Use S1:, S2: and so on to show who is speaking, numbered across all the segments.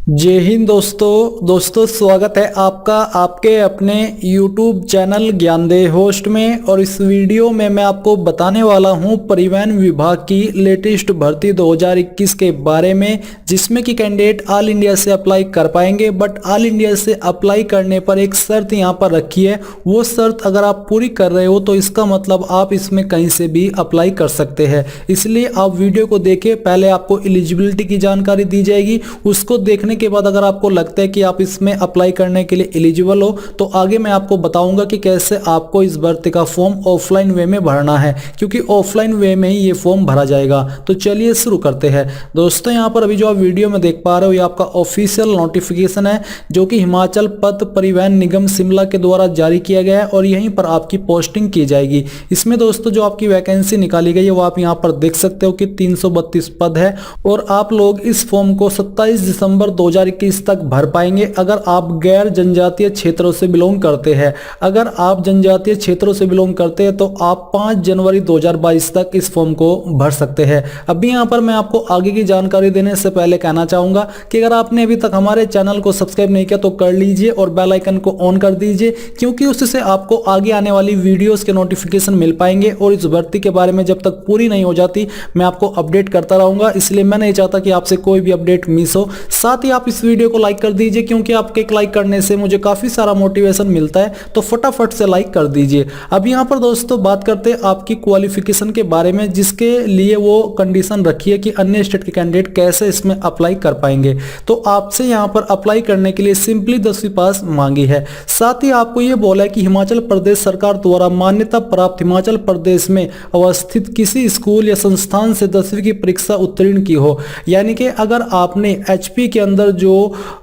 S1: जय हिंद दोस्तों स्वागत है आपका आपके अपने YouTube चैनल ज्ञानदेह होस्ट में। और इस वीडियो में मैं आपको बताने वाला हूं परिवहन विभाग की लेटेस्ट भर्ती 2021 के बारे में, जिसमें कि कैंडिडेट ऑल इंडिया से अप्लाई कर पाएंगे। बट ऑल इंडिया से अप्लाई करने पर एक शर्त यहां पर रखी है, वो शर्त अगर आप पूरी कर रहे हो तो इसका मतलब आप इसमें कहीं से भी अप्लाई कर सकते हैं। इसलिए आप वीडियो को देखें, पहले आपको एलिजिबिलिटी की जानकारी दी जाएगी, उसको देखने के बाद अगर आपको लगता है कि आप इसमें अप्लाई करने के लिए एलिजिबल हो तो आगे मैं आपको बताऊंगा कि कैसे आपको इस भर्ती का फॉर्म ऑफलाइन वे में भरना है, क्योंकि ऑफलाइन वे में ही ये फॉर्म भरा जाएगा। तो चलिए शुरू करते हैं दोस्तों। यहाँ पर अभी जो आप वीडियो में देख पा रहे हो ये आपका ऑफिशियल नोटिफिकेशन है, जो कि हिमाचल पथ परिवहन निगम शिमला के द्वारा जारी किया गया है और यहीं पर आपकी पोस्टिंग की जाएगी। इसमें दोस्तों जो आपकी वैकेंसी निकाली गई है वो आप यहाँ पर देख सकते हो कि 332 पद है और आप लोग इस फॉर्म को 27 दिसंबर 2021 तक भर पाएंगे अगर आप गैर जनजातीय क्षेत्रों से बिलोंग करते हैं। अगर आप जनजातीय क्षेत्रों से बिलोंग करते हैं तो आप 5 जनवरी 2022 तक इस फॉर्म को भर सकते हैं। अभी यहाँ पर मैं आपको आगे की जानकारी देने से पहले कहना चाहूंगा कि अगर आपने अभी तक हमारे चैनल को सब्सक्राइब नहीं किया तो कर लीजिए और बेल आइकन को ऑन कर दीजिए, क्योंकि उससे आपको आगे आने वाली वीडियोस के नोटिफिकेशन मिल पाएंगे और इस भर्ती के बारे में जब तक पूरी नहीं हो जाती मैं आपको अपडेट करता रहूंगा। इसलिए मैं नहीं चाहता कि आपसे कोई भी अपडेट मिस हो। साथ ही आप इस वीडियो को लाइक कर दीजिए, क्योंकि आपके एक लाइक करने से मुझे काफी सारा मोटिवेशन मिलता है, तो फटाफट से लाइक कर दीजिए। अब यहाँ पर दोस्तों बात करते हैं आपकी क्वालिफिकेशन के बारे में, जिसके लिए वो कंडीशन रखी है कि अन्य स्टेट के कैंडिडेट कैसे इसमें अप्लाई कर पाएंगे। तो आपसे यहाँ पर अप्लाई करने के लिए सिंपली 10वीं पास मांगी है। साथ ही आपको ये बोला है कि हिमाचल प्रदेश सरकार द्वारा मान्यता प्राप्त हिमाचल प्रदेश में अवस्थित किसी स्कूल या संस्थान से 10वीं की परीक्षा उत्तीर्ण की हो। यानी कि अगर आपने एचपी के अंदर जो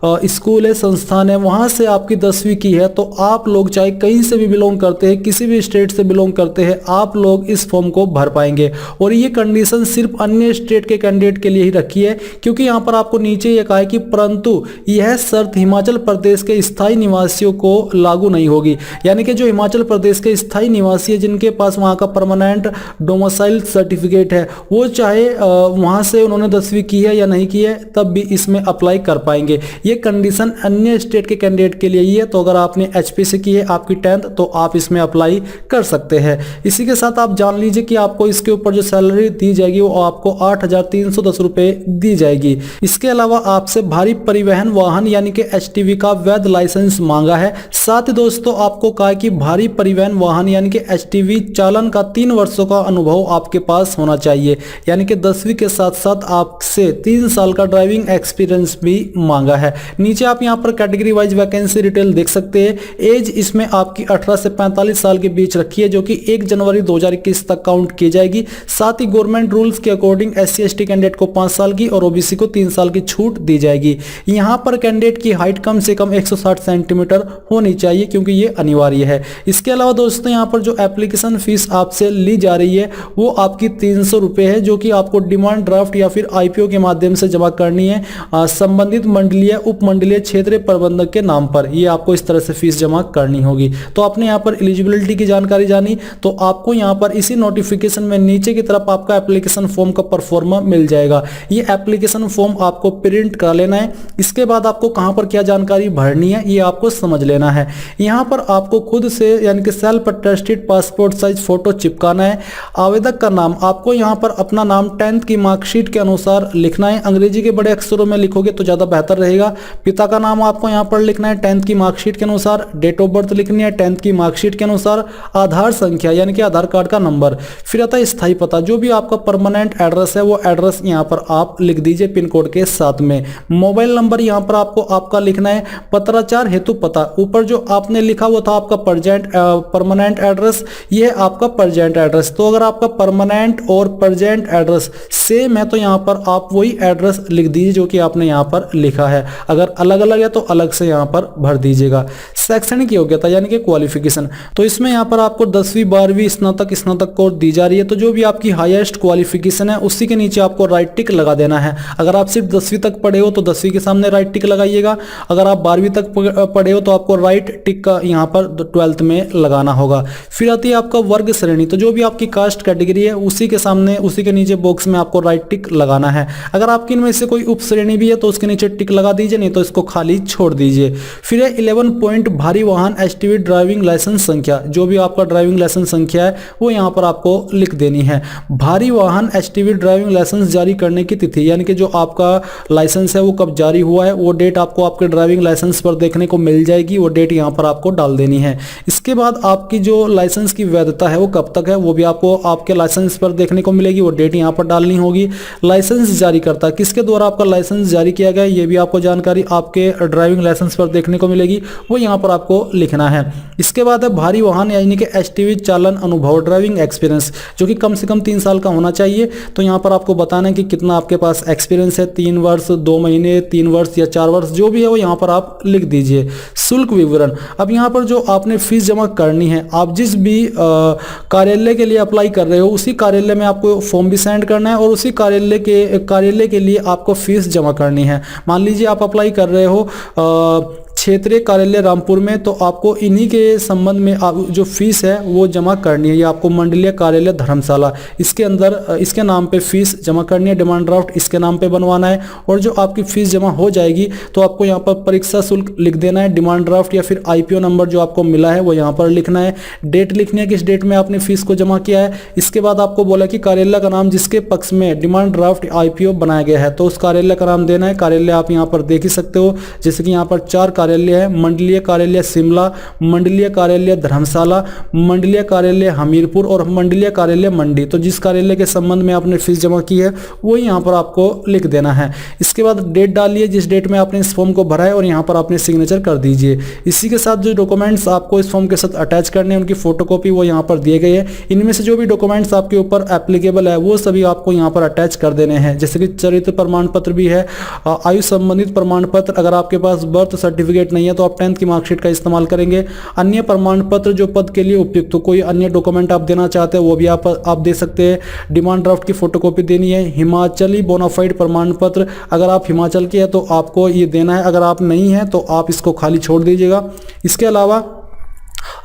S1: स्कूल है, संस्थान है, वहां से आपकी 10वीं की है तो आप लोग चाहे कहीं से भी बिलोंग करते हैं, किसी भी स्टेट से बिलोंग करते हैं, आप लोग इस फॉर्म को भर पाएंगे। और ये कंडीशन सिर्फ अन्य स्टेट के कैंडिडेट के लिए ही रखी है, क्योंकि यहाँ पर आपको नीचे ये कहा है कि परंतु यह शर्त हिमाचल प्रदेश के स्थायी निवासियों को लागू नहीं होगी। यानी कि जो हिमाचल प्रदेश के स्थायी निवासी है, जिनके पास वहां का परमानेंट डोमिसाइल सर्टिफिकेट है, वो चाहे वहां से उन्होंने 10वीं की है या नहीं की है, तब भी इसमें अप्लाई कर पाएंगे। ये कंडीशन अन्य स्टेट के कैंडिडेट के लिए ही है। तो अगर आपने एचपी से की है आपकी 10th, तो आप इसमें अप्लाई कर सकते हैं। इसी के साथ आप जान लीजिए कि आपको इसके ऊपर जो सैलरी दी जाएगी वो आपको 8,310 रुपए दी जाएगी। इसके अलावा आपसे भारी परिवहन वाहन यानी कि एचटीवी का वैध लाइसेंस मांगा है। साथ ही दोस्तों आपको कहा कि भारी परिवहन वाहन यानी कि एचटीवी चालन का 3 वर्षों का अनुभव आपके पास होना चाहिए। यानी कि 10वीं के साथ साथ आपसे 3 साल का ड्राइविंग एक्सपीरियंस भी मांगा है। नीचे आप यहां पर कैटेगरी वाइज वैकेंसी डिटेल देख सकते हैं। एज इसमें आपकी 18 से 45 साल के बीच रखी है, जो कि 1 जनवरी 2021 तक काउंट की जाएगी। साथ ही गवर्नमेंट रूल्स के अकॉर्डिंग एससी एसटी कैंडिडेट को 5 साल की और ओबीसी को 3 साल की छूट दी जाएगी। यहां पर कैंडिडेट की हाइट कम से कम 160 सेंटीमीटर होनी चाहिए, क्योंकि ये अनिवार्य है। इसके अलावा दोस्तों यहां पर जो एप्लीकेशन फीस आपसे ली जा रही है वो आपकी 300 रुपए है, जो कि आपको डिमांड ड्राफ्ट या फिर आईपीओ के माध्यम से जमा करनी है संबंधित मंडलीय उपमंडलीय क्षेत्रीय प्रबंधक के नाम पर। ये आपको इस तरह से फीस जमा करनी होगी। तो आपने यहाँ पर एलिजिबिलिटी की जानकारी जानी, तो आपको यहाँ पर इसी नोटिफिकेशन में नीचे की तरफ आपका एप्लीकेशन फॉर्म का परफॉर्मा मिल जाएगा। ये एप्लीकेशन फॉर्म आपको प्रिंट करा लेना है। इसके बाद आपको कहां पर क्या जानकारी भरनी है ये आपको समझ लेना है। यहाँ पर आपको खुद से यानी कि self attested passport size photo चिपकाना है। आवेदक का नाम आपको यहाँ पर अपना नाम 10th की मार्कशीट के अनुसार लिखना है। अंग्रेजी के बड़े अक्षरों में लिखोगे तो ज्यादा बेहतर रहेगा। पिता का नाम आपको यहाँ पर लिखना है 10th की मार्कशीट के अनुसार। डेट ऑफ बर्थ लिखनी है 10th की मार्कशीट के अनुसार। आधार संख्या यानी कि आधार कार्ड का नंबर। फिर आता है स्थायी पता, जो भी आपका परमानेंट एड्रेस है वो एड्रेस यहाँ पर आप लिख दीजिए पिन कोड के साथ में। मोबाइल नंबर यहाँ पर आपको आपका लिखना है। पत्राचार हेतु पता, ऊपर जो आपने लिखा हुआ था आपका परमानेंट एड्रेस, ये है आपका प्रेजेंट एड्रेस। तो अगर आपका परमानेंट और प्रेजेंट एड्रेस सेम है तो यहाँ पर आप वही एड्रेस लिख दीजिए जो कि आपने यहाँ पर लिखा है। अगर अलग अलग है तो अलग से यहाँ पर भर दीजिएगा। शैक्षणिक योग्यता यानी कि क्वालिफिकेशन, तो इसमें यहाँ पर आपको 10वीं 12वीं स्नातक कोर्स दी जा रही है। तो जो भी आपकी हाईएस्ट क्वालिफिकेशन है उसी के नीचे आपको राइट टिक लगा देना है। अगर आप सिर्फ 10वीं तक पढ़े हो तो 10वीं के सामने राइट टिक लगाइएगा। अगर आप 12वीं तक पढ़े हो तो आपको राइट टिक का यहाँ पर 12th में लगाना होगा। फिर आती है आपका वर्ग श्रेणी, तो जो भी आपकी कास्ट कैटेगरी है उसी के सामने उसी के नीचे बॉक्स में आपको राइट टिक लगाना है। अगर आपकी इनमें से कोई उप श्रेणी भी है तो उसके नीचे टिक लगा दीजिए, नहीं तो इसको खाली छोड़ दीजिए। फिर है 11 पॉइंट भारी वाहन एसटीवी ड्राइविंग लाइसेंस संख्या, जो भी आपका ड्राइविंग लाइसेंस संख्या है वो यहाँ पर आपको लिख देनी है। भारी वाहन एसटीवी ड्राइविंग लाइसेंस जारी करने की तिथि, यानी कि जो आपका लाइसेंस है वो कब जारी हुआ है वो डेट आपको आपके ड्राइविंग लाइसेंस पर देखने को मिल जाएगी, वो डेट यहाँ पर आपको डाल देनी है। इसके बाद आपकी जो लाइसेंस की वैधता है वो कब तक है वो भी आपको आपके लाइसेंस पर देखने को मिलेगी, वो डेट यहाँ पर डालनी होगी। लाइसेंस जारी करता, किसके द्वारा आपका लाइसेंस जारी किया गया ये भी आपको जानकारी आपके ड्राइविंग लाइसेंस पर देखने को मिलेगी, वो यहाँ पर आपको लिखना है। इसके बाद है भारी वाहन यानी कि एसटीवी चालन अनुभव ड्राइविंग एक्सपीरियंस, जो कि कम से कम 3 साल का होना चाहिए। तो यहाँ पर आपको बताना है कि कितना आपके पास एक्सपीरियंस है, 3 वर्ष, 2 महीने, 3 वर्ष या 4 वर्ष, जो भी है वो यहाँ पर आप लिख दीजिए। शुल्क विवरण, अब यहाँ पर जो आपने फीस जमा करनी है, आप जिस भी कार्यालय के लिए अप्लाई कर रहे हो उसी कार्यालय में आपको फॉर्म भी सेंड करना है और उसी कार्यालय के लिए आपको फीस जमा करनी है। मान लीजिए आप अप्लाई कर रहे हो क्षेत्रीय कार्यालय रामपुर में, तो आपको इन्हीं के संबंध में जो फीस है वो जमा करनी है। ये आपको मंडलीय कार्यालय धर्मशाला, इसके अंदर इसके नाम पे फीस जमा करनी है, डिमांड ड्राफ्ट इसके नाम पे बनवाना है। और जो आपकी फीस जमा हो जाएगी तो आपको यहाँ पर परीक्षा शुल्क लिख देना है, डिमांड ड्राफ्ट या फिर आईपीओ नंबर जो आपको मिला है वो यहाँ पर लिखना है, डेट लिखनी है किस डेट में आपने फीस को जमा किया है। इसके बाद आपको बोला कि कार्यालय का नाम जिसके पक्ष में डिमांड ड्राफ्ट आईपीओ बनाया गया है, तो उस कार्यालय का नाम देना है। कार्यालय आप यहाँ पर देख ही सकते हो, जैसे कि यहाँ पर 4 कार्यालय है, मंडलीय कार्यालय शिमला, मंडलीय कार्यालय धर्मशाला, मंडलीय कार्यालय हमीरपुर और मंडलीय कार्यालय मंडी। तो जिस कार्यालय के संबंध में आपने फीस जमा की है वो यहाँ पर आपको लिख देना है। इसके बाद डेट डालिए जिस डेट में आपने इस फॉर्म को भरा है और यहाँ पर आपने सिग्नेचर कर दीजिए। इसी के साथ जो डॉक्यूमेंट्स आपको इस फॉर्म के साथ अटैच करने हैं उनकी फोटोकॉपी वो यहाँ पर दिए गए हैं। इनमें से जो भी डॉक्यूमेंट्स आपके ऊपर एप्लीकेबल है वो सभी आपको यहाँ पर अटैच कर देने हैं, जैसे कि चरित्र प्रमाण पत्र भी है, आयु संबंधित प्रमाण पत्र, अगर आपके पास बर्थ सर्टिफिकेट नहीं है तो आप 10th की मार्कशीट का इस्तेमाल करेंगे। अन्य प्रमाण पत्र जो पद के लिए उपयुक्त हो, कोई अन्य डॉक्यूमेंट आप देना चाहते हैं वो भी आप दे सकते हैं। डिमांड ड्राफ्ट की फोटोकॉपी देनी है। हिमाचली बोनाफाइड प्रमाण पत्र, अगर आप हिमाचल के हैं तो आपको ये देना है, अगर आप नहीं है तो आप इसको खाली छोड़ दीजिएगा। इसके अलावा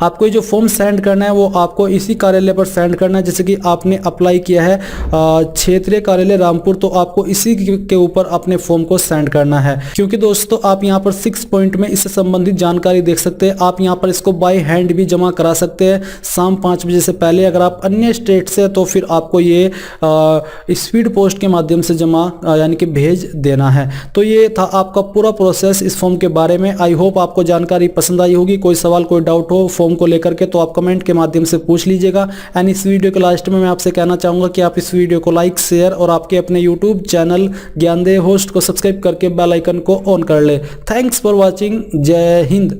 S1: आपको ये जो फॉर्म सेंड करना है वो आपको इसी कार्यालय पर सेंड करना है, जैसे कि आपने अप्लाई किया है क्षेत्रीय कार्यालय रामपुर, तो आपको इसी के ऊपर अपने फॉर्म को सेंड करना है। क्योंकि दोस्तों आप यहाँ पर 6 पॉइंट में इससे संबंधित जानकारी देख सकते हैं। आप यहाँ पर इसको बाय हैंड भी जमा करा सकते हैं शाम 5 बजे से पहले। अगर आप अन्य स्टेट से तो फिर आपको ये स्पीड पोस्ट के माध्यम से जमा यानी कि भेज देना है। तो ये था आपका पूरा प्रोसेस इस फॉर्म के बारे में। आई होप आपको जानकारी पसंद आई होगी। कोई सवाल कोई डाउट हो फॉर्म को लेकर के तो आप कमेंट के माध्यम से पूछ लीजिएगा। एंड इस वीडियो के लास्ट में मैं आपसे कहना चाहूंगा कि आप इस वीडियो को लाइक, शेयर और आपके अपने यूट्यूब चैनल ज्ञानदेव होस्ट को सब्सक्राइब करके बेल आइकन को ऑन कर ले। Thanks for watching. जय हिंद।